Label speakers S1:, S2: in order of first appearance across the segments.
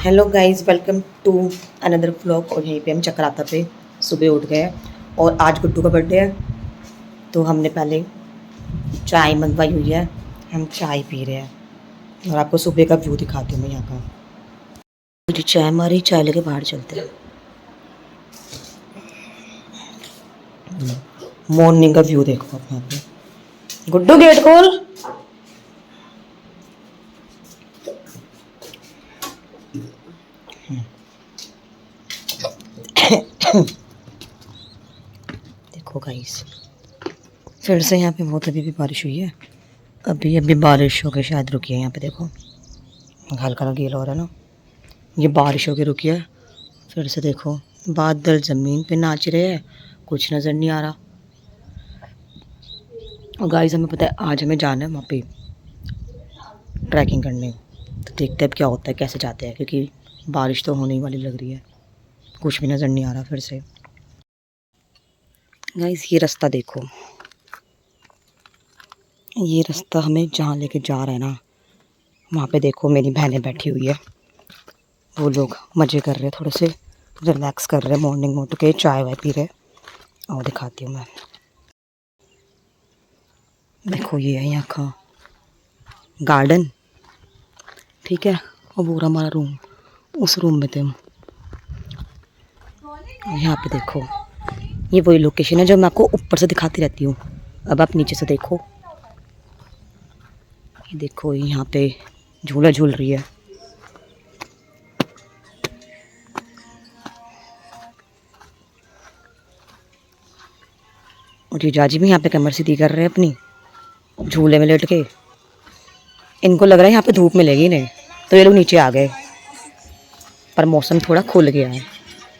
S1: Hello guys, welcome to another vlog. और यहीं पे हम चक्राता पे सुबह उठ गए हैं और आज गुड्डू का बर्थडे है, तो हमने पहले चाय मंगवाई हुई है। हम चाय पी रहे हैं और आपको सुबह का व्यू दिखाती हूँ मैं यहाँ का। मुझे चाय हमारी चाय लेके बाहर चलते हैं। मॉर्निंग का व्यू देखो आप यहाँ पे। गुड्डू गेट खोल। देखो गाइस, फिर से यहाँ पे बहुत अभी भी बारिश हुई है। अभी अभी बारिश हो के शायद रुकी है। यहाँ पे देखो हल्का हल्का गीला हो रहा है ना, ये बारिश हो के रुकी है। फिर से देखो बादल ज़मीन पे नाच रहे हैं, कुछ नज़र नहीं आ रहा। और गाइस हमें पता है आज हमें जाना है वहाँ पे ट्रैकिंग करने, तो देखते हैं अब क्या होता है, कैसे जाते हैं, क्योंकि बारिश तो होने ही वाली लग रही है। कुछ भी नज़र नहीं आ रहा। फिर से गाइस ये रास्ता देखो, ये रास्ता हमें जहाँ लेके जा रहा है ना, वहाँ पे देखो मेरी बहनें बैठी हुई है। वो लोग मज़े कर रहे हैं, थोड़े से रिलैक्स कर रहे हैं, मॉर्निंग में उठ के चाय वाय पी रहे। और दिखाती हूँ मैं। देखो ये है यहाँ का गार्डन, ठीक है। और पूरा हमारा रूम, उस रूम में थे हम। यहाँ पे देखो ये वही लोकेशन है जो मैं आपको ऊपर से दिखाती रहती हूँ। अब आप नीचे से देखो, ये देखो यहाँ पे झूला झूल रही है। और जीजाजी भी यहाँ पे कमर सीधी कर रहे हैं अपनी, झूले में लेट के। इनको लग रहा है यहाँ पे धूप मिलेगी इन्हें, तो ये लोग नीचे आ गए। पर मौसम थोड़ा खुल गया है,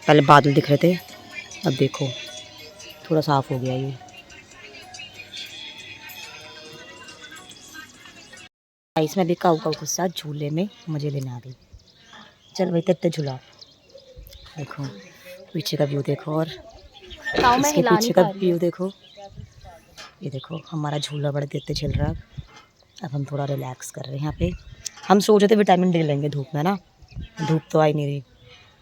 S1: पहले बादल दिख रहे थे, अब देखो थोड़ा साफ हो गया ये। इसमें भी काऊ काऊ के साथ झूले में मज़े लेने आ गई। चल भाई तब झूला। देखो पीछे का व्यू देखो, और इसके पीछे का व्यू देखो। ये देखो हमारा झूला बड़ा देते चल रहा है। अब हम थोड़ा रिलैक्स कर रहे हैं यहाँ पे। हम सोच रहे थे विटामिन डी लेंगे धूप में ना, धूप तो आई नहीं रही,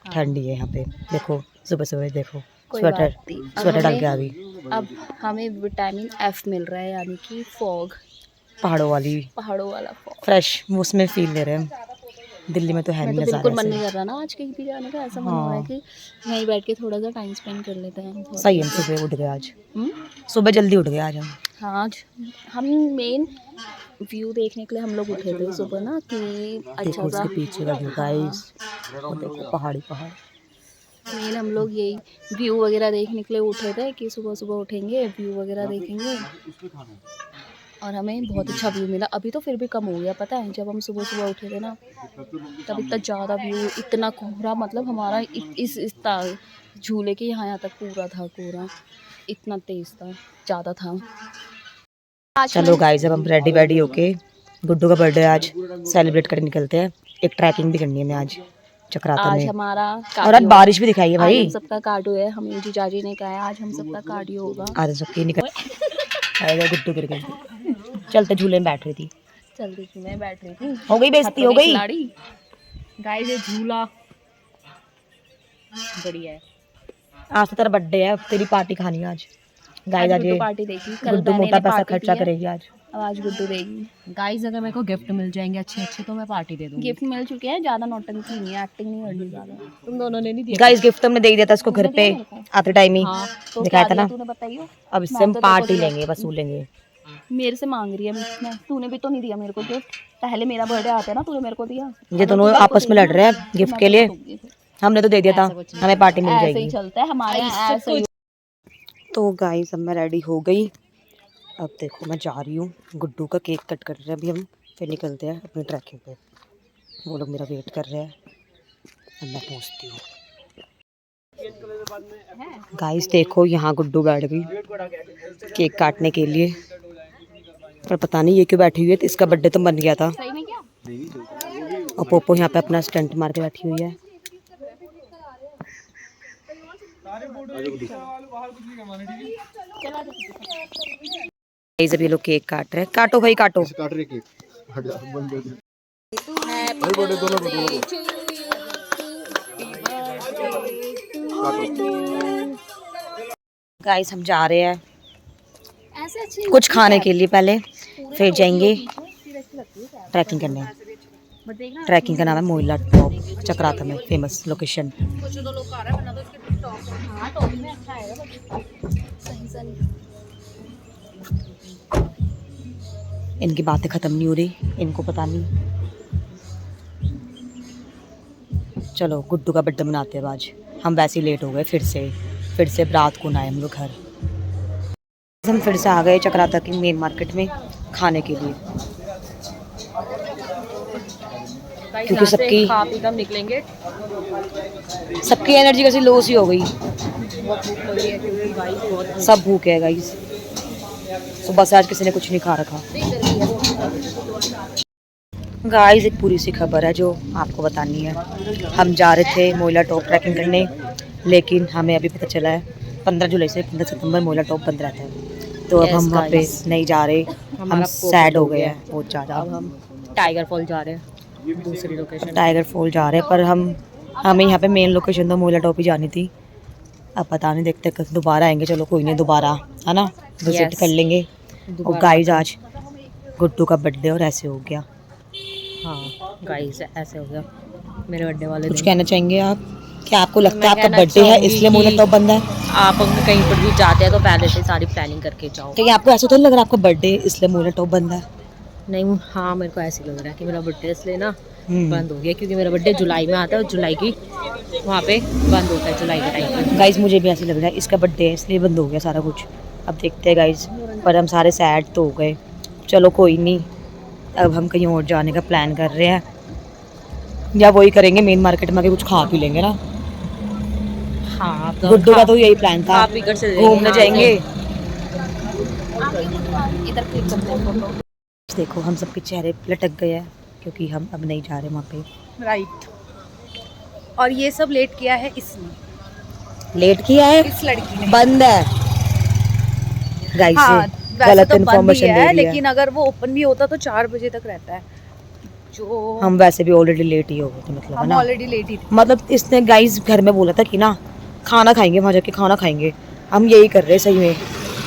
S1: ठंडी है यहाँ पे। देखो सुबह सुबह देखो स्वेटर स्वेटर डाल के आ गई।
S2: अब हमें विटामिन एफ मिल रहा है, यानी कि फॉग,
S1: पहाड़ों वाला
S2: फॉग
S1: फ्रेश उसमें फील ले रहे हैं हम। दिल्ली में तो है
S2: मैं
S1: नहीं
S2: तो
S1: नज़ारा
S2: बिल्कुल मन
S1: ऐसे।
S2: नहीं कर रहा ना आज कहीं भी जाने का। ऐसा मन हो रहा है
S1: हाँ
S2: कि यहीं बैठ के थोड़ा सा टाइम स्पेंड कर लेते हैं थोड़ा
S1: सही है,
S2: सा।
S1: सुबह उठ गए आज,
S2: हम्म?
S1: सुबह जल्दी उठ गए आज हम।
S2: हाँ आज हम मेन व्यू देखने के लिए हम लोग उठे थे सुबह ना, कि अच्छा
S1: देखो
S2: सा।
S1: उसके पीछे का व्यू गाइस, वो देखो पहाड़ी पहाड़।
S2: मेन हम लोग यही व्यू वगैरह देखने के लिए उठे थे कि सुबह सुबह उठेंगे, व्यू वगैरह देखेंगे। और हमें बहुत अच्छा व्यू मिला। अभी तो फिर भी कम हो गया, पता है जब हम सुबह सुबह उठे थे ना, तब इतना ज़्यादा व्यू, इतना कोहरा, मतलब हमारा इस झूले के यहाँ तक पूरा था कोहरा, इतना तेज़ था, ज़्यादा था।
S1: चलो गाइस अब हम रेडी वेडी होके, गुड्डू का बर्थडे आज सेलिब्रेट करने निकलते हैं। एक ट्रैकिंग भी करनी है हमें आज चक्राता
S2: आज
S1: में।
S2: हमारा
S1: और आज
S2: कार्डियो
S1: बारिश भी दिखाई है
S2: आज
S1: भाई।
S2: हम सबका कार्डियो है, हमें जीजाजी ने कहा है आज हम सबका कार्डियो होगा।
S1: आज सबकी निकल आएगा। गुड्डू गिर गई, चलते झूले में बैठ रही थी,
S2: चलती थी, मैं बैठ रही थी,
S1: हो गई बेइज्जती, हो गई।
S2: खिलाड़ी। गाइस ये झूला बढ़िया है।
S1: आज तो तेरा बर्थडे है, तेरी पार्टी खानी है आज। गाइस आज
S2: गुड्डू पार्टी देगी, कल
S1: गुड्डू
S2: बहने
S1: मोटा
S2: ने
S1: पैसा
S2: पार्टी
S1: खर्चा
S2: दी है,
S1: करेगी आज।
S2: अब आज गुड्डू देगी।
S3: गाइस अगर मेरे को गिफ्ट मिल जाएंगे अच्छे अच्छे तो मैं पार्टी दे दूंगी।
S2: गिफ्ट मिल चुके हैं, ज़्यादा नौटंकी नहीं है, एक्टिंग नहीं करनी ज़्यादा।
S3: तुम दोनों ने नहीं दिया।
S1: गाइस गिफ्ट हमने दे ही दिया था इसको घर
S2: तूने
S1: पे
S2: दिया मेरे को?
S1: आते टाइम ही
S2: हाँ तो
S1: दिखाया
S2: क्या
S1: था
S2: दिया
S1: ना।
S2: तूने, बताइयो।
S1: अब इससे
S2: मैं
S1: हम
S2: तो तेरे को
S1: पार्टी
S2: दिया,
S1: लेंगे, वसूलेंगे।
S2: मेरे से मांग रही है मैं, तूने भी तो नहीं दिया मेरे को गिफ्ट। पहले मेरा बर्थडे आता है ना, तूने मेरे को दिया।
S1: ये दोनों आपस में लड़ रहे हैं गिफ्ट के लिए। हमने तो दे दिया था, हमें पार्टी मिल
S2: ऐसे ही
S1: जाएगी।
S2: चलता है हमारे यहाँ, ऐसे ही।
S1: तो गाइस अब मैं रेडी हो गई। अब देखो मैं जा रही हूँ, गुड्डू का केक कट कर रहे हैं अभी हम, फिर निकलते हैं अपनी ट्रैकिंग पे। वो लोग मेरा वेट कर रहे हैं, अब मैं पहुँचती हूँ। गाइस देखो यहाँ गुड्डू बैठ गई केक काटने के लिए, पर पता नहीं ये क्यों बैठी हुई है। इसका बर्थडे तो बन गया था।
S2: सही में क्या?
S1: और पोपो यहाँ पे अपना स्टंट मार के बैठी हुई है। गाइस अब ये लोग केक काट रहे हैं, काटो भाई काटो।
S4: काट रहे केक।
S1: गाइस हम जा रहे हैं
S2: ऐसे अच्छी
S1: कुछ खाने के लिए पहले, फिर जाएंगे ट्रैकिंग करने। ट्रैकिंग का नाम है मोइला टॉप, चक्राता में फेमस लोकेशन। इनकी बातें खत्म नहीं हो रही, इनको पता नहीं। चलो गुड्डू का बर्थडे मनाते हैं आज। हम वैसे ही लेट हो गए फिर से रात को ना आए हम लोग घर। हम फिर से आ गए चक्राता की मेन मार्केट में खाने के लिए, क्योंकि सबकी
S3: खा पी कर निकलेंगे।
S1: सबकी एनर्जी कैसी लो सी हो गई। सब भूखे हैं गाइस, सुबह से आज किसी ने कुछ नहीं खा रखा। गाइस एक पूरी सी खबर है जो आपको बतानी है। हम जा रहे थे मोइला टॉप ट्रैकिंग करने, लेकिन हमें अभी पता चला है 15 जुलाई से 15 सितंबर मोइला टॉप बंद रहता है। तो अब हम वहाँ पे नहीं जा रहे, हम सैड हो गए हैं बहुत ज़्यादा।
S3: अब हम टाइगर फॉल जा रहे हैं, दूसरी लोकेशन।
S1: टाइगर फॉल जा रहे हैं, पर हमें यहाँ पे मेन लोकेशन तो मोइला टॉप ही जानी थी। अब पता नहीं, देखते कल दोबारा आएंगे। चलो कोई नहीं, दोबारा है ना विजिट कर लेंगे। और गाइस आज गुड्डू का बर्थडे और ऐसे हो गया।
S3: हाँ गाइस ऐसे हो गया मेरे बर्थडे वाले
S1: कुछ
S3: दिन।
S1: कहना चाहेंगे आप? क्या आपको लगता है
S3: मैं
S1: आपका
S3: कहना
S1: बर्थडे है
S3: चाहूंगी
S1: इसलिए मोइला
S3: कि
S1: टॉप बंद है?
S3: आप अगर कहीं पर भी जाते हैं तो पहले से सारी प्लानिंग करके जाओ।
S1: क्या आपको ऐसा तो नहीं लग रहा आपका बर्थडे इसलिए मोइला टॉप बंद है?
S3: नहीं, हाँ मेरे को ऐसे लग रहा है कि मेरा बर्थडे इसलिए ना बंद हो गया, क्योंकि मेरा बर्थडे जुलाई में आता है और जुलाई की वहाँ पे बंद होता है, जुलाई के टाइम पे।
S1: गाइस मुझे भी ऐसे लग रहा है इसका बर्थडे है इसलिए बंद हो गया सारा कुछ। अब देखते हैं गाइस, पर हम सारे सैड तो हो गए। चलो कोई नहीं, अब हम कहीं और जाने का प्लान कर रहे हैं, या वही करेंगे मेन मार्केट में आके कुछ खा पी लेंगे ना।
S3: हाँ
S1: गुड्डू का तो यही प्लान था,
S3: आप इधर से
S1: घूमने जाएंगे।
S2: इधर क्लिक करते हैं फोटो।
S1: देखो हम सबके चेहरे लटक गए हैं क्योंकि हम अब नहीं जा रहे वहाँ पे।
S2: राइट, और ये सब लेट किया है इसने,
S1: लेट किया है,
S2: इस लड़की ने।
S1: बंद है गाइस।
S2: हाँ, वैसे
S1: गलत
S2: तो बंद ही
S1: इन्फॉर्मेशन दे
S2: है,
S1: रही है।
S2: लेकिन अगर वो ओपन भी होता तो 4 बजे तक रहता है। जो
S1: हम वैसे भी ऑलरेडी लेट ही हो गए थे, मतलब है
S2: हम
S1: ना।
S2: ऑलरेडी लेट ही थे।
S1: मतलब इसने गाइस घर में बोला था कि ना खाना खाएंगे, वहाँ जाके खाना खाएंगे। हम यही कर रहे हैं, सही में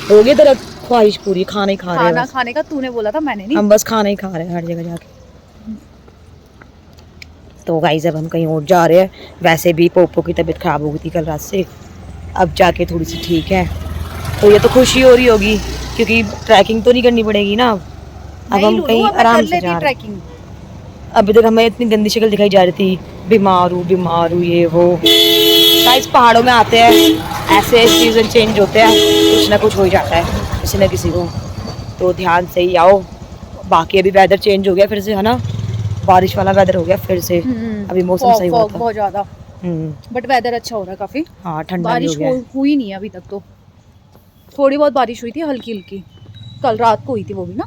S1: हो गई तेरा ख्वाहिश पूरी, खाना ही खा रहे हैं
S2: खाना
S1: बस।
S2: खाने का तूने बोला था, मैंने नहीं।
S1: हम बस खाना ही खा रहे हैं हर जगह जाके। तो गाइस अब हम कहीं और जा रहे हैं। वैसे भी पोपो की तबीयत खराब हो गई थी कल रात से, अब जाके थोड़ी सी ठीक है। तो ये तो खुशी हो रही होगी क्योंकि ट्रैकिंग तो नहीं करनी पड़ेगी ना। अब हम कहीं आराम से जा रहे हैं।
S2: ट्रैकिंग।
S1: अभी तक हमें इतनी गंदी शक्ल दिखाई जा रही थी, बीमार हूँ ये वो। गाइस पहाड़ों में आते हैं ऐसे सीजन चेंज होते हैं, कुछ ना कुछ हो ही जाता है किसी न किसी को, तो ध्यान से ही आओ। बाकी अभी वेदर चेंज हो गया फिर से, है ना, बारिश वाला वेदर हो गया फिर से। अभी मौसम सही हुआ था
S2: बहुत ज्यादा, बट वेदर अच्छा हो रहा है काफी।
S1: हाँ ठंडा भी
S2: बारिश
S1: हो गया है।
S2: हुई नहीं है अभी तक, तो थोड़ी बहुत बारिश हुई थी हल्की हल्की, कल रात को हुई थी वो भी ना।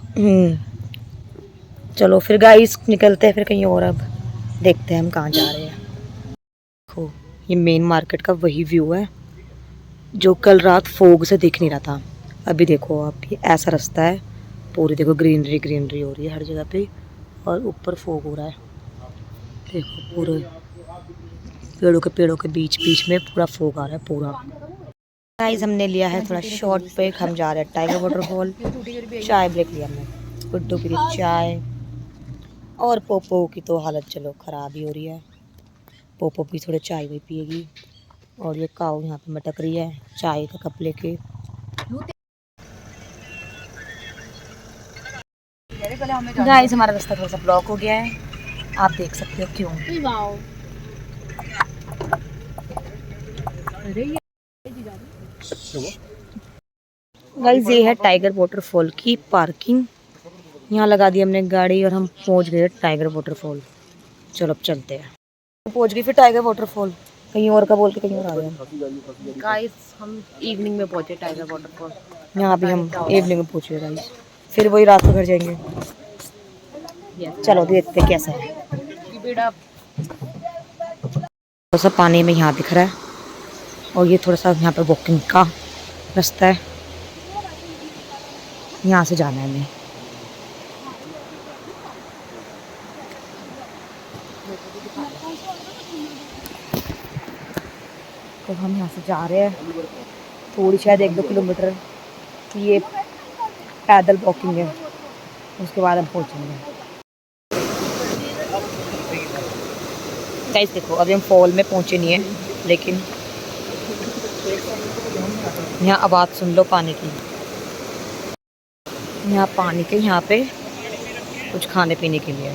S1: चलो फिर गाइस निकलते हैं फिर कहीं और। अब देखते हैं हम कहाँ जा रहे हैं। देखो ये मेन मार्केट का वही व्यू है जो कल रात फोग से दिख नहीं रहा था। अभी देखो आप, ये ऐसा रास्ता है, पूरी देखो ग्रीनरी हो रही है हर जगह पे, और ऊपर फोग हो रहा है। देखो पूरे पेड़ों के बीच में पूरा फोग आ रहा है पूरा। गाइस हमने लिया है थोड़ा शॉर्ट ब्रेक, हम जा रहे हैं टाइगर वाटरफॉल। चाय ब्रेक लिया हमने, गुड्डू के लिए चाय, और पोपो की तो हालत चलो ख़राब ही हो रही है। पोपो भी थोड़े चाय भी पिएगी, और ये काऊ यहाँ पे मटक रही है चाय का कप लेके। गाइस हमारा रास्ता थोड़ा सा ब्लॉक हो गया है, आप देख सकते हो क्यों। गाइस ये है टाइगर वाटरफॉल की पार्किंग, यहाँ लगा दी हमने गाड़ी और हम पहुँच गए टाइगर वाटरफॉल। चलो अब चलते हैं। पहुँच गई फिर टाइगर वाटरफॉल, कहीं और का बोल के कहीं और आ गए।
S3: गाइस हम इवनिंग में पहुंचे टाइगर वाटरफॉल।
S1: यहाँ भी हम इवनिंग में पहुँचे गाइस, फिर वही रात को घर जाएंगे। चलो देखते हैं कैसा है। थोड़ा सा पानी में यहाँ दिख रहा है, और ये थोड़ा सा यहाँ पे वॉकिंग का रास्ता है, यहाँ से जाना है हमें। तो हम यहाँ से जा रहे हैं, थोड़ी शायद 1-2 किलोमीटर की ये पैदल वॉकिंग है, उसके बाद हम पहुँचेंगे। गाइस देखो अभी हम फॉल में पहुँचे नहीं हैं, लेकिन यहाँ आवाज़ सुन लो पानी की। यहाँ पानी के यहाँ पे कुछ खाने पीने के लिए।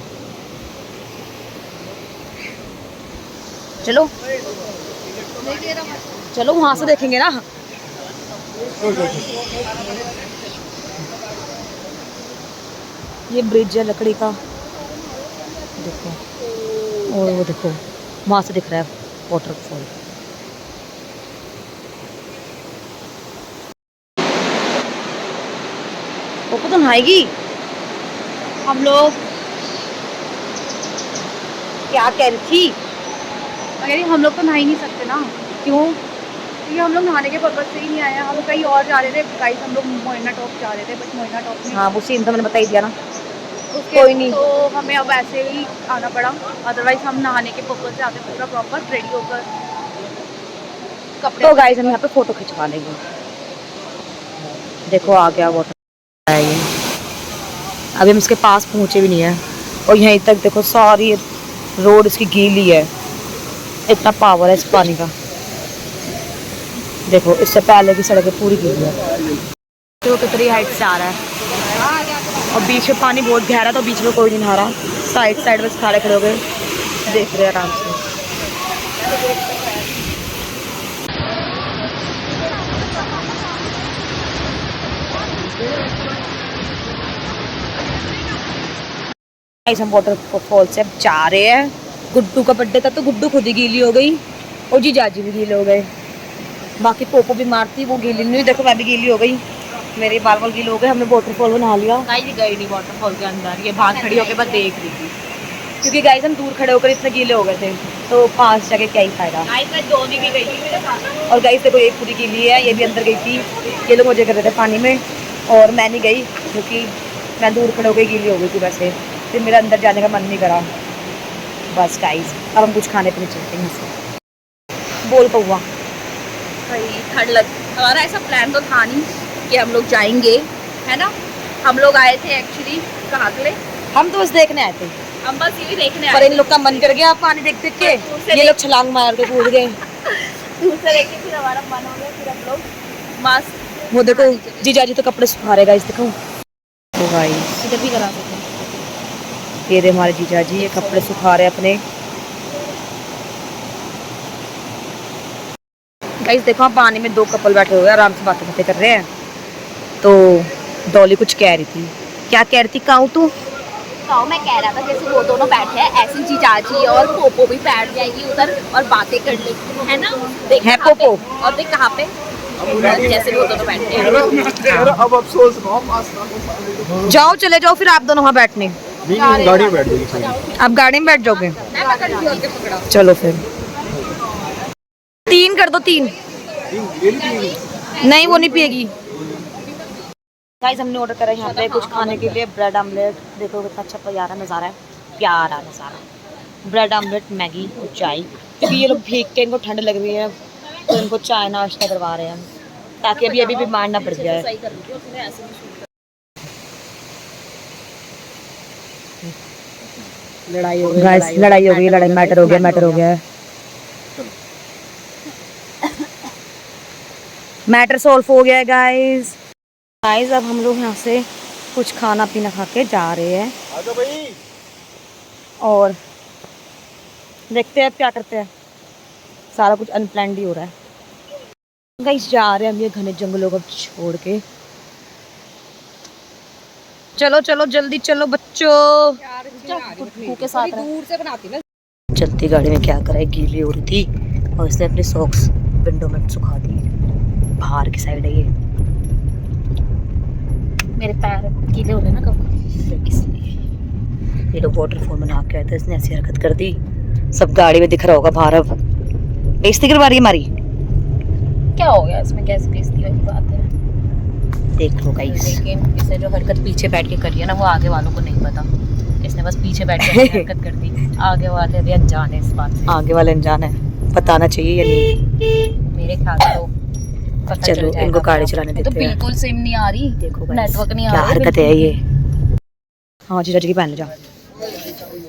S1: चलो चलो वहाँ से देखेंगे ना। ये ब्रिज है लकड़ी का, देखो, और वो देखो वहाँ से दिख रहा है वाटरफॉल। वो तो नहाएगी। हम लोग क्या कह रही थी?
S2: अरे हम लोग तो नहा ही नहीं सकते ना,
S1: क्यों?
S2: क्योंकि हम लोग नहाने के पर्पज से ही नहीं आए हैं। हम कहीं और जा रहे थे गाइस, हम लोग मोइना टॉप जा रहे थे, बट मोइना टॉप में
S1: हाँ वो सीन तो मैंने बता ही दिया ना।
S2: उसके
S1: कोई नहीं।
S2: तो हमें अब ऐसे ही आना पड़ा, अदरवाइज हम नहाने के पर्पज से आते पूरा प्रॉपर रेडी होकर कपड़े।
S1: तो गाइस हम यहाँ पे फोटो खिंचवा लेंगे। देखो आ गया वाटर है ये। अभी हम इसके पास पहुँचे भी नहीं है, और यहीं तक देखो सारी रोड इसकी गीली है, इतना पावर है इस पानी का। देखो इससे पहले की सड़कें पूरी गीली है। तो कितनी हाइट से आ रहा है, और बीच में पानी बहुत गहरा, तो बीच में कोई नहीं नहा रहा। साइड साइड में खड़े खड़े हो गए देख रहे हैं आराम से। हम वाटरफॉल से अब जा रहे हैं। गुड्डू का बर्थडे था तो गुड्डू खुद ही गीली हो गई, और जीजाजी भी गीले हो गए। बाकी पोपो बीमार थी, वो गीली नहीं। देखो मैं भी गीली हो गई, मेरे बाल बाल गीले हो गए। हमने वाटरफॉल में नहा लिया।
S3: गाइस गई नहीं वाटरफॉल के अंदर, ये बाहर खड़ी होकर बस देख रही थी,
S1: क्योंकि गाइस हम दूर खड़े होकर इतने गीले हो गए थे, तो पास जाके क्या ही फायदा।
S3: गाइस मैं धोनी भी गई थी मेरे साथ।
S1: और गाइस देखो ये पूरी गीली है, ये भी अंदर गई थी। ये लोग मजे कर रहे थे पानी में, और मैं नहीं गई क्योंकि मैं दूर खड़े होकर गीली हो गई थी। वैसे फिर मेरा अंदर जाने का मन नहीं करा। बस गाइस अब हम कुछ खाने पीने चलते हैं यहाँ से। बोल तो हुआ
S2: भाई ठंड लग, हमारा ऐसा प्लान तो था नहीं कि हम लोग जाएंगे, है ना। हम लोग आए थे एक्चुअली कहाँ के लिए,
S1: हम तो बस देखने आए थे,
S2: हम बस यही देखने
S1: पर
S2: आए
S1: इन लोग का मन कर गया पानी देख देख के। ये लोग छलांग मार के कूद गए।
S2: दूर से देख के फिर हमारा मन हो गया, फिर हम लोग मस्त।
S1: वो देखो जीजाजी तो कपड़े सुखा रहे गाइस, देखो। तो गाइस
S2: इधर भी करा सकते हैं।
S1: ये रहे हमारे जीजाजी, ये कपड़े सुखा रहे अपने। गाइस देखो आप पानी में 2 कपल बैठे हुए आराम से बातें बातें कर रहे हैं। तो डॉली कुछ कह रही थी। क्या कह रही थी काऊ तू?
S2: तो मैं कह रहा था जैसे वो दोनों बैठे हैं, ऐसी जीजाजी और पोपो भी बैठ जाएगी उधर और बातें कर लेगी, है ना। देख
S1: है
S2: कहाँ पे,
S1: पोपो।
S2: और देख कहाँ पे, जैसे वो दोनों बैठे हैं।
S4: अब अफसोस
S1: जाओ चले जाओ फिर आप दोनों वहाँ बैठने।
S4: गाड़ी में बैठ गई।
S1: आप गाड़ी में बैठ जाओगे?
S2: मैं पकड़ के और के पकड़ा।
S1: चलो फिर 3 कर दो, 3। नहीं वो नहीं पिएगी। गाइस हमने ऑर्डर करा यहाँ पे कुछ खाने के लिए, ब्रेड आमलेट। देखो कितना अच्छा प्यारा नज़ारा है, प्यारा नज़ारा। ब्रेड आमलेट, मैगी और चाय। क्योंकि ये लोग भीग के इनको ठंड लग रही है, तो इनको चाय नाश्ता करवा रहे हैं, ताकि अभी अभी बीमार ना पड़ जाए।
S2: सही कर रही उसने ऐसे नहीं शूट
S3: लड़ाई हो गई।
S1: गाइस लड़ाई हो गई, लड़ाई मैटर हो गया, मैटर हो गया। मैटर सॉल्व हो गया है गाइस। गाइस अब हम लोग यहाँ से कुछ खाना पीना खा के जा रहे हैं, और देखते हैं अब क्या करते हैं। सारा कुछ अनप्लान्ड ही हो रहा है। गाइस जा रहे हैं हम ये घने जंगलों को छोड़ के। चलो चलो जल्दी चलो बच्चों।
S2: के साथ रहा।
S3: दूर से बनाती ना।
S1: चलती गाड़ी में क्या करा है, गीली हो रही थी और इसने अपने सॉक्स विंडो में सुखा दिए। बाहर की साइड है ये,
S2: मेरे पैर गीले हो गए ना कब,
S1: इसलिए। ये लोग वाटरफॉल में नहा के आए थे, इसने ऐसी हरकत कर दी। सब गाड़ी में दिख रहा होगा बाहर। अब बेइज्जती करवा रही है हमारी।
S2: क्या हो गया इसमें, कैसे बेइज्जती वाली बात है।
S1: देख लो गाइस।
S3: लेकिन इसे जो हरकत पीछे बैठ के करी है ना, वो आगे वालों को नहीं पता। इसने बस पीछे बैठ के हरकत कर दी, आगे वाले अभी अनजान है इस बात से।
S1: आगे वाले अनजान है। बताना चाहिए या नहीं।
S3: मेरे ख्याल से तो पता चल
S1: चलो
S3: जाएगा।
S1: इनको गाड़ी चलाने
S2: तो
S1: देते हैं।
S2: बिल्कुल सिम नहीं आ रही,
S1: देखो guys,
S2: नेटवर्क नहीं आ
S1: क्या
S2: रहा
S1: हरकतें है ये। हाँ जीजा जी की पहन ले जा।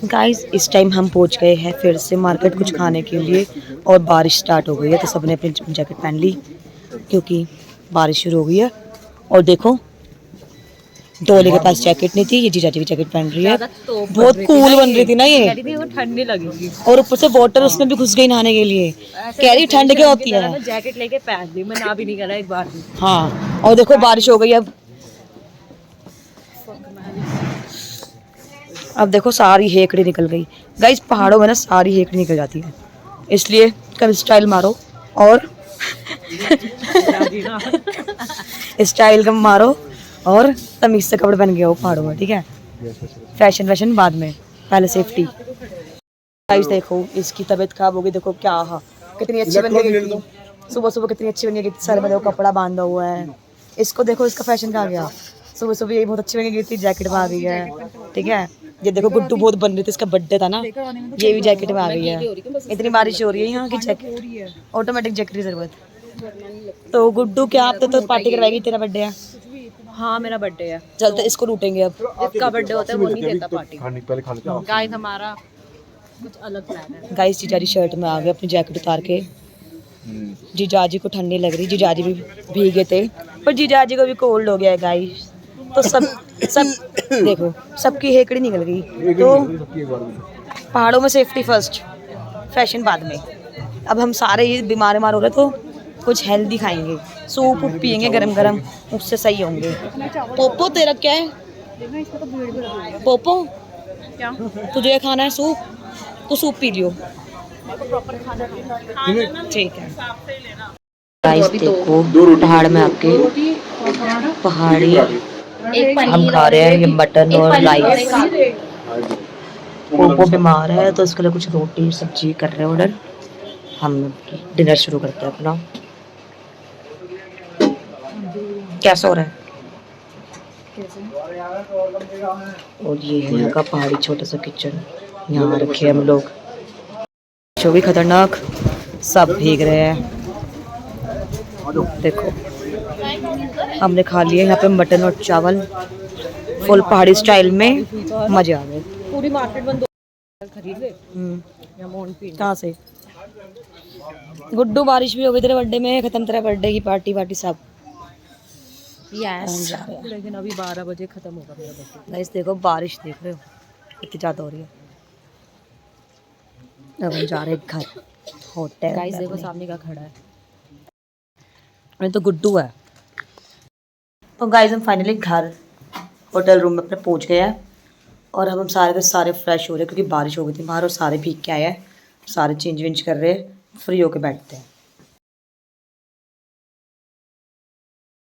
S1: गाइस इस टाइम हम पहुंच गए हैं फिर से मार्केट कुछ खाने के लिए और बारिश स्टार्ट हो गई है तो सबने अपनी जैकेट पहन ली क्योंकि बारिश शुरू हो गई है। और देखो डोले के पास जैकेट नहीं थी, ये जीजा जी की जैकेट पहन रही है। बहुत कूल बन रही थी ना ये,
S3: ठंड नहीं लगेगी।
S1: और ऊपर से वाटर उसमें भी घुस गई नहाने के लिए। कह रही ठंड क्या होती है।
S3: मैं जैकेट लेके पहन ली, मैं ना भी नहीं करा एक बार भी।
S1: हाँ और देखो बारिश हो गई अब देखो सारी हेकड़ी निकल गई। गाइस पहाड़ों में ना सारी हेकड़ी निकल जाती है, इसलिए कभी स्टाइल मारो और स्टाइल कम मारो और तमीज से कपड़े पहन के आओ पहाड़ों में, ठीक है। फैशन बाद में, पहले सेफ्टी। गाइस देखो इसकी तबीयत खराब हो गई, देखो क्या कितनी अच्छी बन गई थी सुबह सुबह, कितनी अच्छी बन गई थी। सर में देखो कपड़ा बांधा हुआ है। इसको देखो इसका फैशन कहाँ गया। सुबह सुबह ये बहुत अच्छी बन गई थी, जैकेट में आ गई है, ठीक है। ये देखो गुड्डू बहुत बन रही थी, इसका बर्थडे था ना, ये भी जैकेट में आ गई है। इतनी बारिश हो रही है यहाँ की जैकेट, ऑटोमेटिक जैकेट की जरूरत। तो गुड्डू क्या आप तो पार्टी करवाएगी, तेरा बर्थडे है।
S3: हाँ मेरा बर्थडे है,
S1: चलते इसको लूटेंगे अब।
S3: इसका बर्थडे होता है वो नहीं देता पार्टी।
S4: पहले खाने का
S3: गाइस हमारा कुछ अलग प्लान है।
S1: गाइस जीजाजी शर्ट में आ गए अपनी जैकेट उतार के। जीजाजी को ठंडी लग रही, जीजाजी भी भीगे थे पर जीजाजी को भी कोल्ड हो गया है गाइस। तो सब देखो सबकी हेकड़ी निकल गई। तो पहाड़ों में सेफ्टी फर्स्ट, फैशन बाद में। अब हम सारे ये बीमार हो रहे तो कुछ हेल्दी खाएंगे, सूप पियेंगे गरम गरम, उससे सही होंगे। पोपो तेरा क्या है पोपो,
S2: क्या
S1: तुझे खाना है सूप, तो सूप पी लियो, ठीक है। गाइस देखो पहाड़ में आपके पहाड़ी हम खा रहे हैं ये मटन और राइस। पोपो बीमार है तो इसके लिए कुछ रोटी सब्जी कर रहे हैं ऑर्डर। हम डिनर शुरू करते हैं अपना। कैसा हो रहा है? और ये है यहाँ का पहाड़ी छोटा सा किचन, यहाँ रखे हम लोग। जो भी खतरनाक, सब भीग रहे हैं। देखो हमने खा लिया यहाँ पे मटन और चावल फुल पहाड़ी स्टाइल में, मजे आ गए।
S3: पूरी मार्केट बंद खरीद ले
S1: कहाँ से? गुड्डू बारिश भी हो गई तेरे बर्थडे में, खत्म तेरा बर्थडे की पार्टी सब।
S3: यस लेकिन अभी 12 बजे खत्म होगा मेरा बर्थडे।
S1: गाइस देखो बारिश देख रहे हो कितनी ज़्यादा हो रही है। अब हम जा रहे हैं घर, होटल।
S3: गाइस देखो सामने का खड़ा है,
S1: नहीं तो गुड्डू है। तो गाइस हम फाइनली घर होटल रूम में अपने पहुंच गए हैं और हम सारे के सारे फ्रेश हो रहे हैं क्योंकि बारिश हो गई थी बाहर और सारे भीग के आए हैं। सारे चेंज वेंज कर रहे हैं, फ्री होके बैठते हैं।